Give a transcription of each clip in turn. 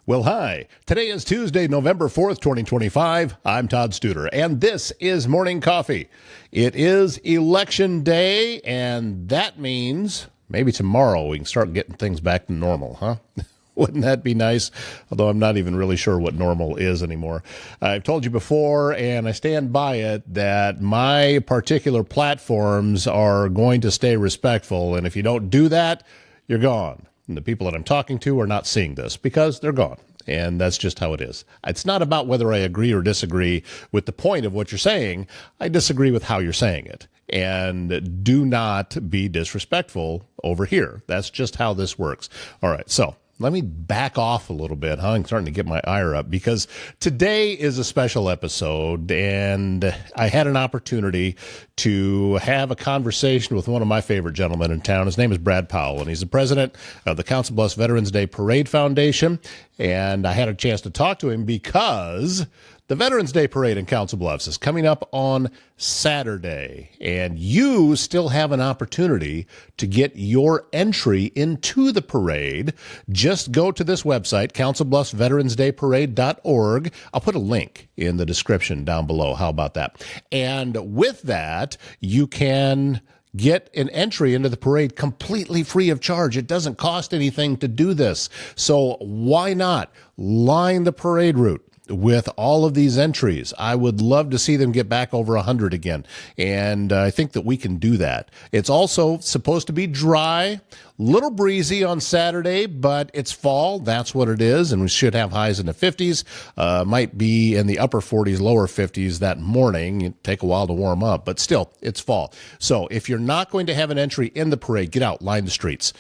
Well, hi. Today is Tuesday, November 4th, 2025. I'm Todd Studer, and this is Morning Coffee. It is Election Day, and that means maybe tomorrow we can start getting things back to normal, huh? Wouldn't that be nice? Although I'm not even really sure what normal is anymore. I've told you before, and I stand by it, that my particular platforms are going to stay respectful, and if you don't do that, you're gone. And the people that I'm talking to are not seeing this because they're gone. And that's just how it is. It's not about whether I agree or disagree with the point of what you're saying. I disagree with how you're saying it. And do not be disrespectful over here. That's just how this works. All right, so let me back off a little bit, huh? I'm starting to get my ire up because today is a special episode, and I had an opportunity to have a conversation with one of my favorite gentlemen in town. His name is Brad Powell, and he's the president of the Council Bluffs Veterans Day Parade Foundation, and I had a chance to talk to him because the Veterans Day Parade in Council Bluffs is coming up on Saturday, and you still have an opportunity to get your entry into the parade. Just go to this website, councilbluffsveteransdayparade.org. I'll put a link in the description down below. How about that? And with that, you can get an entry into the parade completely free of charge. It doesn't cost anything to do this. So why not line the parade route with all of these entries? I would love to see them get back over 100 again, and I think that we can do that. It's also supposed to be dry, little breezy on Saturday, but it's fall. That's what it is, and we should have highs in the 50s. Might be in the upper 40s, lower 50s that morning. It'd take a while to warm up, but still, it's fall. So if you're not going to have an entry in the parade, get out, line the streets.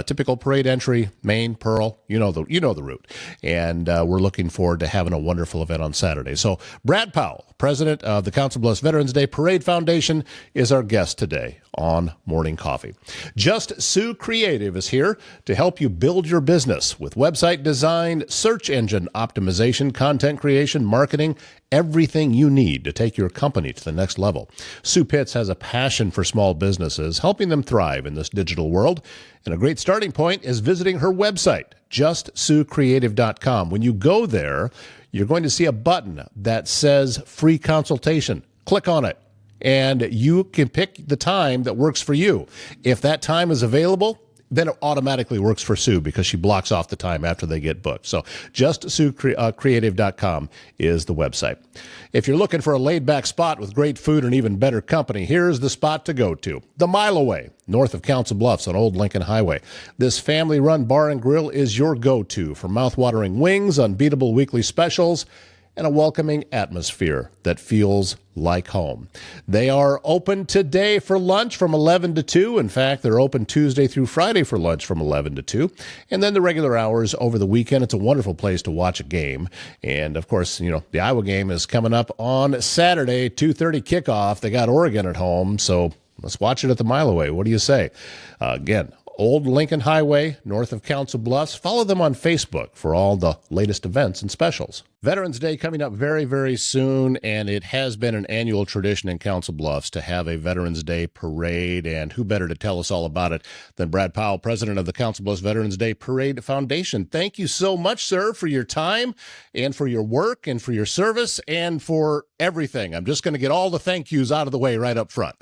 Typical parade entry, Main, Pearl, you know the route, and we're looking forward to having a wonderful event on Saturday. So Brad Powell, president of the Council Bluffs Veterans Day Parade Foundation, is our guest today on Morning Coffee. Just Sue Creative is here to help you build your business with website design, search engine optimization, content creation, marketing, everything you need to take your company to the next level. Sue Pitts has a passion for small businesses, helping them thrive in this digital world. And a great starting point is visiting her website, justsuecreative.com. When you go there, you're going to see a button that says free consultation. Click on it, and you can pick the time that works for you. If that time is available, then it automatically works for Sue because she blocks off the time after they get booked. So justsuecreative.com is the website. If you're looking for a laid-back spot with great food and even better company, here's the spot to go to. The Mile Away, north of Council Bluffs on Old Lincoln Highway. This family-run bar and grill is your go-to for mouth-watering wings, unbeatable weekly specials, and a welcoming atmosphere that feels like home. They are open today for lunch from 11 to 2. In fact, they're open Tuesday through Friday for lunch from 11 to 2. And then the regular hours over the weekend. It's a wonderful place to watch a game. And, of course, the Iowa game is coming up on Saturday, 2:30 kickoff. They got Oregon at home, so let's watch it at the Mile Away. What do you say? Again, Old Lincoln Highway, north of Council Bluffs. Follow them on Facebook for all the latest events and specials. Veterans Day coming up very, very soon, and it has been an annual tradition in Council Bluffs to have a Veterans Day parade, and who better to tell us all about it than Brad Powell, president of the Council Bluffs Veterans Day Parade Foundation. Thank you so much, sir, for your time and for your work and for your service and for everything. I'm just going to get all the thank yous out of the way right up front.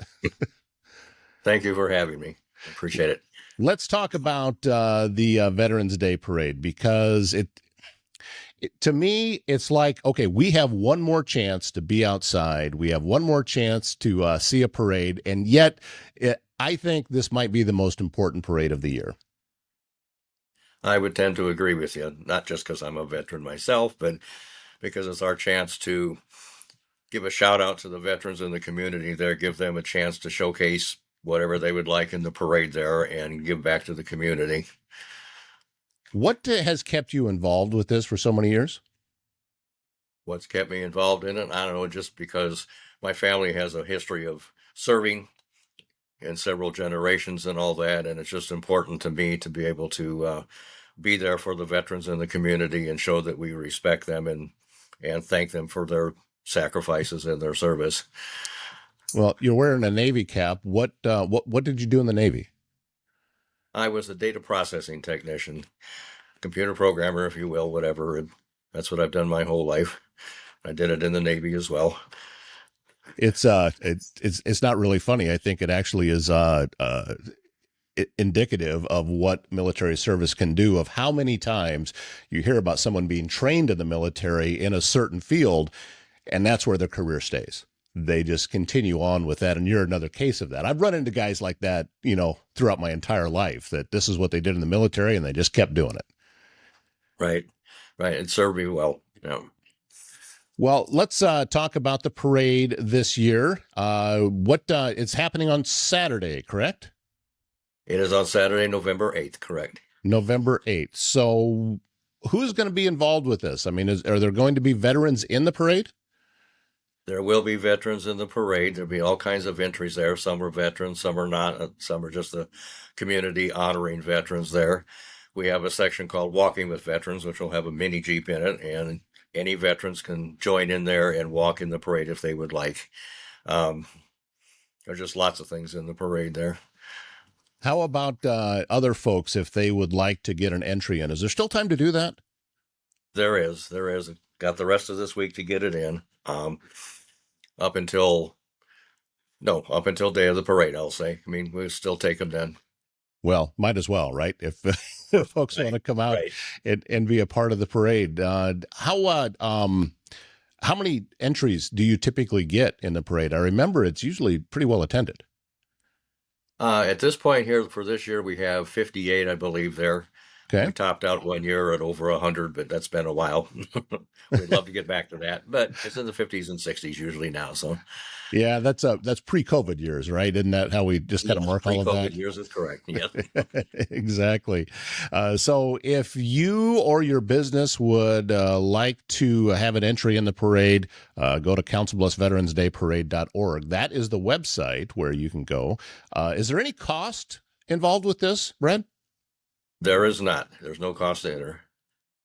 Thank you for having me. Appreciate it. Let's talk about the Veterans Day Parade, because to me, it's like, okay, we have one more chance to be outside. We have one more chance to see a parade, and yet I think this might be the most important parade of the year. I would tend to agree with you, not just because I'm a veteran myself, but because it's our chance to give a shout out to the veterans in the community there, give them a chance to showcase whatever they would like in the parade there and give back to the community. What has kept you involved with this for so many years? What's kept me involved in it? I don't know, just because my family has a history of serving in several generations and all that, and it's just important to me to be able to be there for the veterans in the community and show that we respect them and thank them for their sacrifices and their service. Well, you're wearing a Navy cap. What did you do in the Navy? I was a data processing technician. computer programmer, if you will, whatever. And that's what I've done my whole life. I did it in the Navy as well. It's not really funny. I think it actually is indicative of what military service can do, of how many times you hear about someone being trained in the military in a certain field, and that's where their career stays. They just continue on with that. And you're another case of that. I've run into guys like that, throughout my entire life, that this is what they did in the military and they just kept doing it. Right. Right. It served me well. Well, let's talk about the parade this year. It's happening on Saturday, correct? It is on Saturday, November 8th, correct. November 8th. So who's going to be involved with this? I mean, are there going to be veterans in the parade? There will be veterans in the parade. There'll be all kinds of entries there. Some are veterans, some are not. Some are just the community honoring veterans there. We have a section called Walking with Veterans, which will have a mini Jeep in it, and any veterans can join in there and walk in the parade if they would like. There's just lots of things in the parade there. How about other folks if they would like to get an entry in? Is there still time to do that? There is. Got the rest of this week to get it in. Up until day of the parade, I'll say. I mean, we'll still take them then. Well, might as well, right? If folks want to come out and be a part of the parade. How many entries do you typically get in the parade? I remember it's usually pretty well attended. At this point here for this year, we have 58, I believe, there. Okay. We topped out one year at over 100, but that's been a while. We'd love to get back to that, but it's in the 50s and 60s usually now. So, yeah, that's pre-COVID years, right? Isn't that how we just kind of mark all of that? Pre-COVID years is correct. Yes, exactly. So, if you or your business would like to have an entry in the parade, go to councilbluffsveteransdayparade.org. That is the website where you can go. Is there any cost involved with this, Brad? There is not. There's no cost to enter.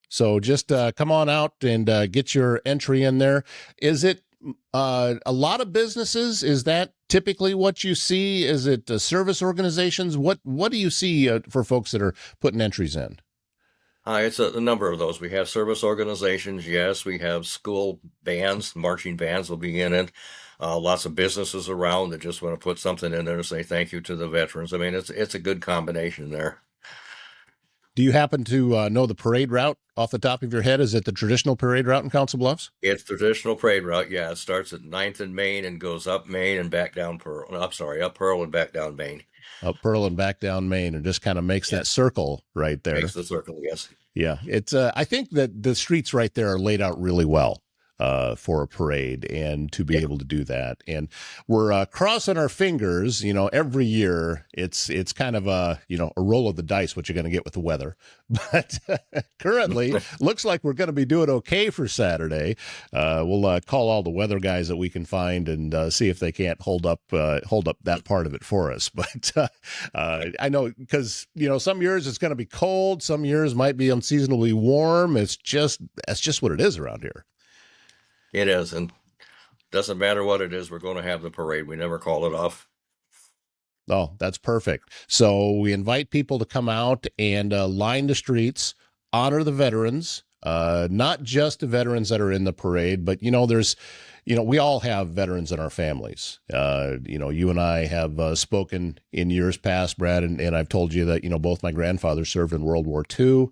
So just come on out and get your entry in there. Is it a lot of businesses? Is that typically what you see? Is it service organizations? What do you see for folks that are putting entries in? It's a number of those. We have service organizations. Yes, we have school bands, marching bands will be in it. Lots of businesses around that just want to put something in there to say thank you to the veterans. I mean, it's a good combination there. Do you happen to know the parade route off the top of your head? Is it the traditional parade route in Council Bluffs? It's traditional parade route. Yeah, it starts at 9th and Main and goes up Main and back down Pearl. Up Pearl and back down Main. Up Pearl and back down Main, and just kind of makes that circle right there. Makes the circle, yes. Yeah, it's. I think that the streets right there are laid out really well for a parade, and to be able to do that. And we're crossing our fingers. Every year it's kind of a roll of the dice what you're going to get with the weather. But currently, looks like we're going to be doing okay for Saturday. We'll call all the weather guys that we can find and see if they can't hold up that part of it for us. But I know because some years it's going to be cold, some years might be unseasonably warm. That's just what it is around here. It is, and doesn't matter what it is, we're going to have the parade. We never call it off. Oh, that's perfect. So we invite people to come out and line the streets, honor the veterans, not just the veterans that are in the parade, but we all have veterans in our families. You and I have spoken in years past, Brad, and I've told you that both my grandfathers served in World War II.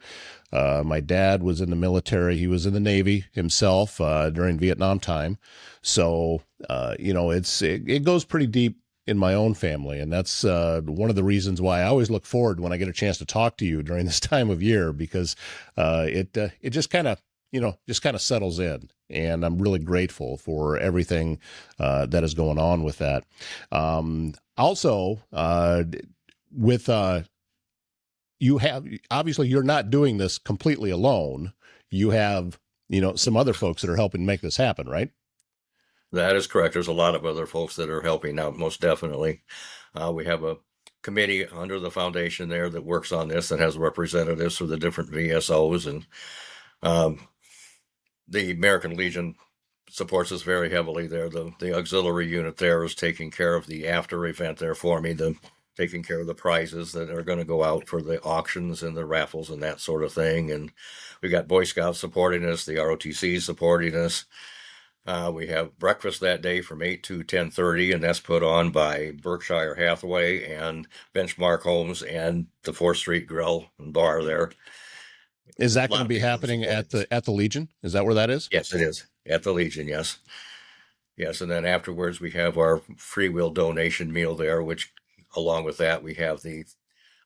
My dad was in the military. He was in the Navy himself during Vietnam time. So, it goes pretty deep in my own family. And that's one of the reasons why I always look forward when I get a chance to talk to you during this time of year, because it just kind of settles in. And I'm really grateful for everything that is going on with that. Also, with you have, obviously you're not doing this completely alone. You have, some other folks that are helping make this happen, right? That is correct. There's a lot of other folks that are helping out, most definitely. We have a committee under the foundation there that works on this, that has representatives for the different VSOs, and the American Legion supports us very heavily there. The auxiliary unit there is taking care of the after event there for me. The taking care of the prizes that are going to go out for the auctions and the raffles and that sort of thing. And we got Boy Scouts supporting us, the ROTC supporting us. We have breakfast that day from 8 to 10:30, and that's put on by Berkshire Hathaway and Benchmark Homes and the 4th Street Grill and Bar there. Is that going to be happening at the Legion? Is that where that is? Yes, it is. At the Legion, yes. Yes, and then afterwards we have our free will donation meal there, which along with that we have the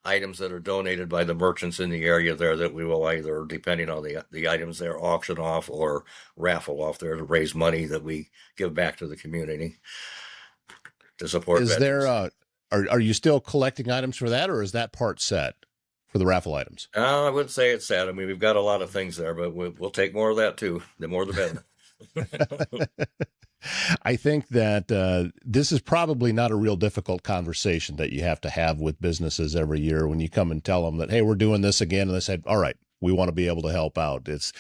items that are donated by the merchants in the area there that we will either, depending on the items there, auction off or raffle off there to raise money that we give back to the community to support Is veterans. Are you still collecting items for that, or is that part set for the raffle items? I wouldn't say it's sad. I mean, we've got a lot of things there, but we'll take more of that too. The more the better. I think that this is probably not a real difficult conversation that you have to have with businesses every year when you come and tell them that, hey, we're doing this again. And they said, all right, we want to be able to help out. It's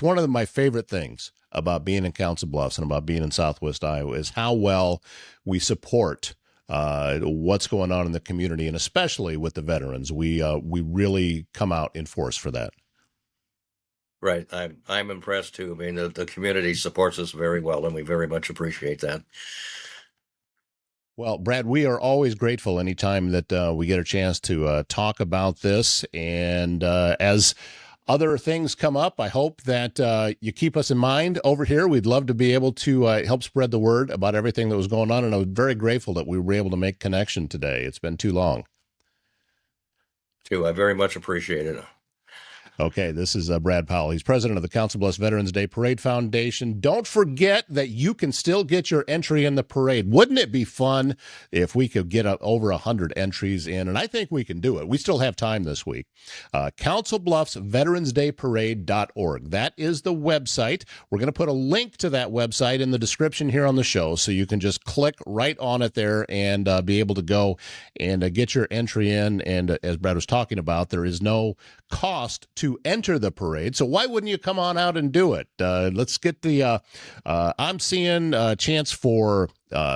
one of my favorite things about being in Council Bluffs and about being in Southwest Iowa is how well we support what's going on in the community, and especially with the veterans. We really come out in force for that. Right. I'm impressed too. I mean, the community supports us very well, and we very much appreciate that. Well, Brad, we are always grateful anytime that we get a chance to talk about this. And as other things come up, I hope that you keep us in mind over here. We'd love to be able to help spread the word about everything that was going on. And I was very grateful that we were able to make connection today. It's been too long. Too. I very much appreciate it. Okay, this is Brad Powell. He's president of the Council Bluffs Veterans Day Parade Foundation. Don't forget that you can still get your entry in the parade. Wouldn't it be fun if we could get over 100 entries in? And I think we can do it. We still have time this week. Council Bluffs VeteransDayParade.org. That is the website. We're going to put a link to that website in the description here on the show, so you can just click right on it there and be able to go and get your entry in. And as Brad was talking about, there is no cost to enter the parade. So why wouldn't you come on out and do it? Let's get the, I'm seeing a chance for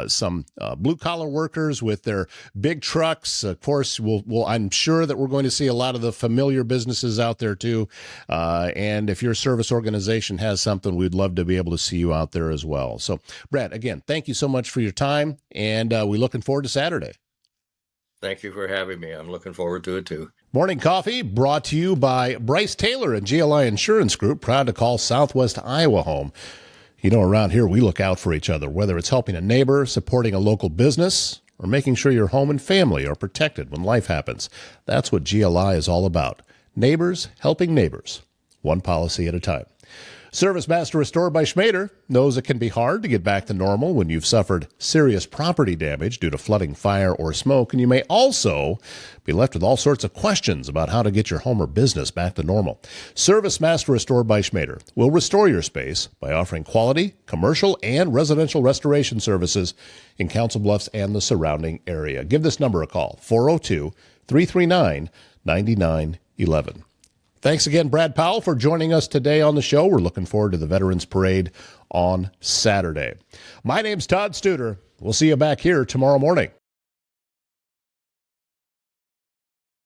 some blue collar workers with their big trucks. Of course, I'm sure that we're going to see a lot of the familiar businesses out there too. And if your service organization has something, we'd love to be able to see you out there as well. So Brad, again, thank you so much for your time. And we're looking forward to Saturday. Thank you for having me. I'm looking forward to it too. Morning Coffee brought to you by Bryce Taylor and GLI Insurance Group, proud to call Southwest Iowa home. You know, around here, we look out for each other, whether it's helping a neighbor, supporting a local business, or making sure your home and family are protected when life happens. That's what GLI is all about. Neighbors helping neighbors, one policy at a time. Service Master Restored by Schmader knows it can be hard to get back to normal when you've suffered serious property damage due to flooding, fire, or smoke, and you may also be left with all sorts of questions about how to get your home or business back to normal. Service Master Restored by Schmader will restore your space by offering quality, commercial, and residential restoration services in Council Bluffs and the surrounding area. Give this number a call, 402-339-9911. Thanks again, Brad Powell, for joining us today on the show. We're looking forward to the Veterans Parade on Saturday. My name's Todd Studer. We'll see you back here tomorrow morning.